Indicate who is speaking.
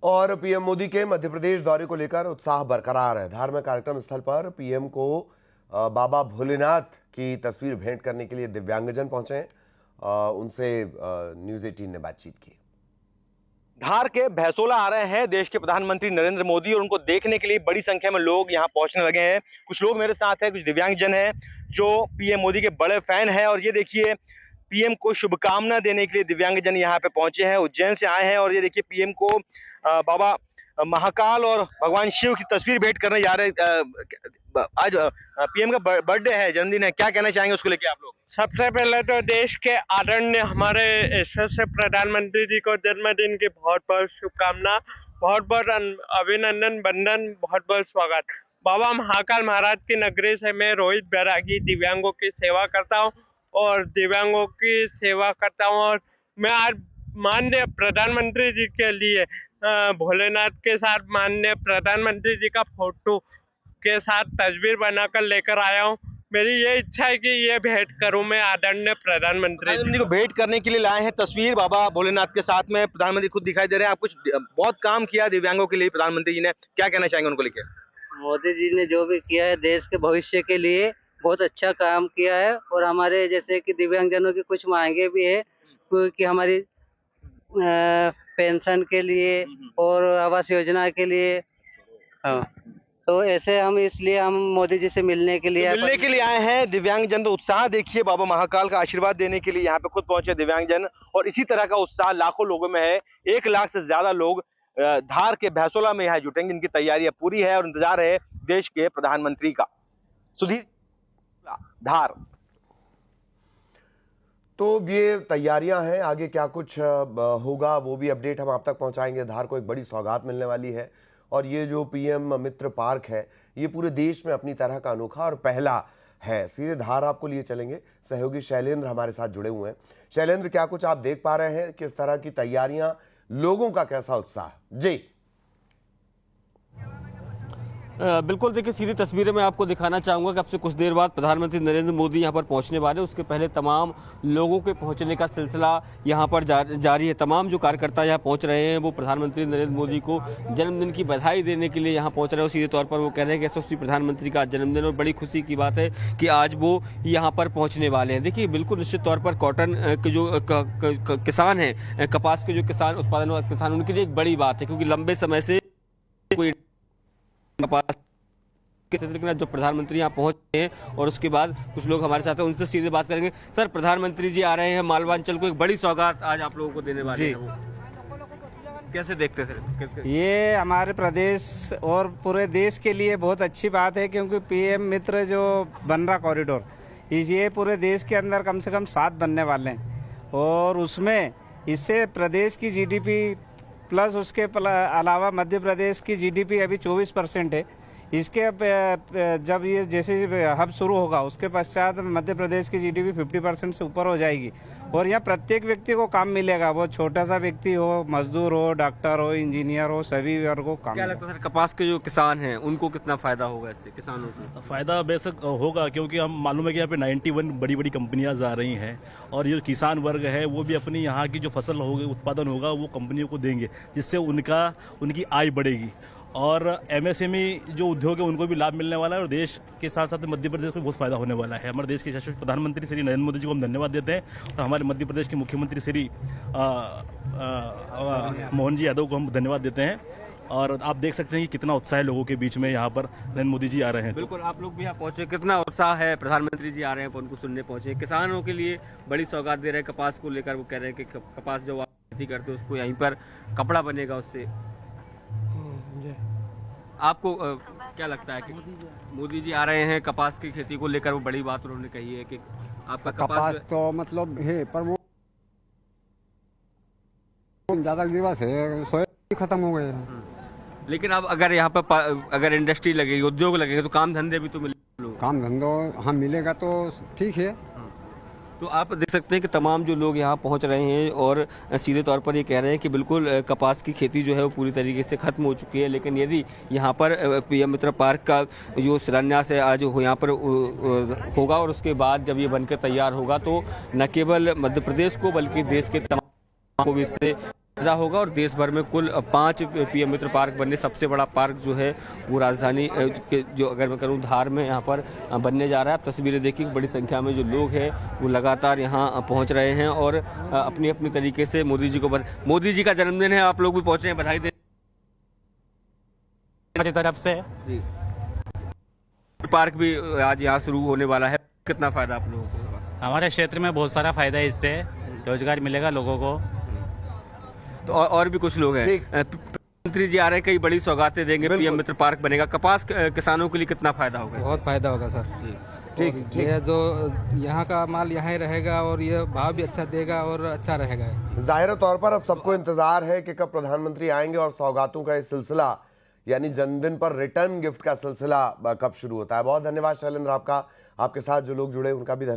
Speaker 1: और पीएम मोदी के मध्य प्रदेश दौरे को लेकर उत्साह बरकरार है। धार्मिक कार्यक्रम स्थल पर पीएम को बाबा भोलेनाथ की तस्वीर भेंट करने के लिए दिव्यांगजन पहुंचे हैं। उनसे न्यूज़ 18 ने बातचीत की।
Speaker 2: धार के भैंसोला आ रहे हैं देश के प्रधानमंत्री नरेंद्र मोदी और उनको देखने के लिए बड़ी संख्या में लोग यहां पहुंचने लगे हैं। कुछ लोग मेरे साथ हैं, कुछ दिव्यांगजन हैं जो पीएम मोदी के बड़े फैन हैं। और ये देखिए, पीएम को शुभकामना देने के लिए दिव्यांगजन यहाँ पे पहुंचे हैं, उज्जैन से आए हैं। और ये देखिए, पीएम को बाबा महाकाल और भगवान शिव की तस्वीर भेंट करने जा रहे हैं। आज पीएम का बर्थडे है, जन्मदिन है, क्या कहना चाहेंगे उसको लेके आप लोग?
Speaker 3: सबसे पहले तो देश के आदरणीय हमारे यशस्वी प्रधानमंत्री जी को जन्मदिन की बहुत बहुत शुभकामना, बहुत बहुत अभिनंदन, वंदन, बहुत बहुत स्वागत। बाबा महाकाल महाराज की नगरी से मैं रोहित बैरागी दिव्यांगों की सेवा करता हूं और मैं आज माननीय प्रधानमंत्री जी के लिए भोलेनाथ के साथ माननीय प्रधानमंत्री जी का फोटो के साथ तस्वीर बनाकर लेकर आया हूं। मेरी ये इच्छा है कि ये भेंट करूं मैं आदरणीय प्रधानमंत्री जी
Speaker 2: को भेंट करने के लिए लाए हैं तस्वीर बाबा भोलेनाथ के साथ में। प्रधानमंत्री खुद दिखाई दे रहे हैं। आप कुछ बहुत काम किया दिव्यांगों के लिए प्रधानमंत्री जी ने, क्या कहना चाहेंगे उनको लेके?
Speaker 4: मोदी जी ने जो भी किया है देश के भविष्य के लिए बहुत अच्छा काम किया है। और हमारे जैसे कि दिव्यांगजनों की कुछ मांगे भी है, क्योंकि हमारी पेंशन के लिए और आवास योजना के लिए। हाँ, तो ऐसे हम मोदी जी से मिलने के लिए
Speaker 2: आए हैं। दिव्यांगजन तो उत्साह देखिए, बाबा महाकाल का आशीर्वाद देने के लिए यहाँ पे खुद पहुंचे दिव्यांगजन। और इसी तरह का उत्साह लाखों लोगों में है। 1 लाख से ज्यादा लोग धार के भैंसोला में यहाँ जुटेंगे। इनकी तैयारियां पूरी है और इंतजार है देश के प्रधानमंत्री का। सुधीर, धार।
Speaker 1: तो ये तैयारियां हैं, आगे क्या कुछ होगा वो भी अपडेट हम आप तक पहुंचाएंगे। धार को एक बड़ी सौगात मिलने वाली है और ये जो पीएम मित्र पार्क है ये पूरे देश में अपनी तरह का अनोखा और पहला है। सीधे धार आपको लिए चलेंगे, सहयोगी शैलेंद्र हमारे साथ जुड़े हुए हैं। शैलेंद्र, क्या कुछ आप देख पा रहे हैं, किस तरह की तैयारियां, लोगों का कैसा उत्साह? जी
Speaker 5: बिल्कुल, देखिए सीधी तस्वीरें मैं आपको दिखाना चाहूँगा कि अब से कुछ देर बाद प्रधानमंत्री नरेंद्र मोदी यहाँ पर पहुँचने वाले हैं। उसके पहले तमाम लोगों के पहुँचने का सिलसिला यहाँ पर जारी है। तमाम जो कार्यकर्ता यहाँ पहुँच रहे हैं वो प्रधानमंत्री नरेंद्र मोदी को जन्मदिन की बधाई देने के लिए यहाँ पहुँच रहे हैं। सीधे तौर पर वो कह रहे हैं कि यशस्वी प्रधानमंत्री का जन्मदिन और बड़ी खुशी की बात है कि आज वो यहाँ पर पहुँचने वाले हैं। देखिए, बिल्कुल निश्चित तौर पर कॉटन के जो किसान हैं, कपास के जो किसान उत्पादन किसान, उनके लिए एक बड़ी बात है, क्योंकि लंबे समय से कोई कपास के जो प्रधानमंत्री यहाँ पहुंचे हैं। और उसके बाद कुछ लोग हमारे साथ हैं, उनसे सीधे बात करेंगे। सर, प्रधानमंत्री जी आ रहे हैं, मालवांचल को एक बड़ी सौगात आज आप लोगों को देने वाले हैं, वो कैसे देखते थे?
Speaker 6: ये हमारे प्रदेश और पूरे देश के लिए बहुत अच्छी बात है, क्योंकि पीएम मित्र जो बन रहा कॉरिडोर, ये पूरे देश के अंदर कम से कम 7 बनने वाले हैं। और उसमें इससे प्रदेश की जीडीपी प्लस उसके अलावा मध्य प्रदेश की जीडीपी अभी 24% है। इसके जब ये जैसे हब शुरू होगा उसके पश्चात मध्य प्रदेश की जीडीपी 50% से ऊपर हो जाएगी। और यहाँ प्रत्येक व्यक्ति को काम मिलेगा, वो छोटा सा व्यक्ति हो, मजदूर हो, डॉक्टर हो, इंजीनियर हो, सभी वर्गों को काम।
Speaker 5: क्या लगता है सर, कपास के जो किसान हैं उनको कितना फायदा होगा इससे? किसानों को
Speaker 7: फायदा बेशक होगा, क्योंकि हम मालूम है कि यहाँ पे 91 बड़ी बड़ी कंपनियां जा रही हैं और ये किसान वर्ग है वो भी अपनी यहाँ की जो फसल होगी, उत्पादन होगा, वो कंपनियों को देंगे, जिससे उनकी आय बढ़ेगी। और एमएसएमई जो उद्योग है उनको भी लाभ मिलने वाला है और देश के साथ साथ मध्य प्रदेश को बहुत फायदा होने वाला है। हमारे देश के यशस्वी प्रधानमंत्री श्री नरेंद्र मोदी जी को हम धन्यवाद देते हैं और हमारे मध्य प्रदेश के मुख्यमंत्री श्री मोहन जी यादव को हम धन्यवाद देते हैं। और आप देख सकते हैं कि कितना उत्साह है लोगों के बीच में, यहाँ पर नरेंद्र मोदी जी आ रहे हैं।
Speaker 5: बिल्कुल, आप लोग भी यहाँ पहुंचे, कितना उत्साह है? प्रधानमंत्री जी आ रहे हैं, उनको सुनने पहुंचे। किसानों के लिए बड़ी सौगात दे रहे हैं कपास को लेकर। वो कह रहे हैं कि कपास जो आप खेती करते हो उसको यहीं पर कपड़ा बनेगा उससे। आपको क्या लगता है कि मोदी जी आ रहे हैं, कपास की खेती को लेकर वो बड़ी बात उन्होंने कही है कि आपका
Speaker 8: कपास तो मतलब है, पर वो ज्यादा दिवस है, सोया खत्म हो गए।
Speaker 5: लेकिन अब अगर यहाँ पर अगर इंडस्ट्री लगेगी, उद्योग लगेगा तो काम धंधे भी तो मिलेंगे।
Speaker 8: काम धंधो हाँ मिलेगा तो ठीक है।
Speaker 5: तो आप देख सकते हैं कि तमाम जो लोग यहाँ पहुँच रहे हैं और सीधे तौर पर ये कह रहे हैं कि बिल्कुल कपास की खेती जो है वो पूरी तरीके से खत्म हो चुकी है। लेकिन यदि यहाँ पर पीएम मित्र पार्क का जो शिलान्यास है आज यहाँ पर होगा और उसके बाद जब ये बनकर तैयार होगा तो न केवल मध्य प्रदेश को बल्कि देश के तमाम को भी इससे फायदा होगा और देश भर में कुल 5 पीएम मित्र पार्क बनने, सबसे बड़ा पार्क जो है वो राजधानी के जो अगर मैं करूँ धार में यहाँ पर बनने जा रहा है। आप तस्वीरें देखिए, बड़ी संख्या में जो लोग हैं वो लगातार यहाँ पहुँच रहे हैं और अपनी अपनी तरीके से मोदी जी को मोदी जी का जन्मदिन है, आप लोग भी पहुँच रहे हैं, बधाई दे
Speaker 9: हमारी तरफ से।
Speaker 5: पार्क भी आज यहाँ शुरू होने वाला है, कितना फायदा आप लोगों को होगा?
Speaker 9: हमारे क्षेत्र में बहुत सारा फायदा है, इससे रोजगार मिलेगा लोगों को।
Speaker 5: तो और भी कुछ लोग हैं। प्रधानमंत्री जी आ रहे हैं, कई बड़ी सौगातें देंगे, पीएम मित्र पार्क बनेगा, कपास किसानों के लिए कितना फायदा होगा?
Speaker 8: बहुत फायदा होगा सर।
Speaker 1: ठीक ठीक।
Speaker 8: ये जो यहाँ का माल यहाँ ही रहेगा और ये भाव भी अच्छा देगा और अच्छा रहेगा।
Speaker 1: जाहिर तौर पर अब सबको इंतजार है कि कब प्रधानमंत्री आएंगे और सौगातों का ये सिलसिला यानी जन्मदिन पर रिटर्न गिफ्ट का सिलसिला कब शुरू होता है। बहुत धन्यवाद शैलेंद्र आपका, आपके साथ जो लोग जुड़े उनका भी धन्यवाद।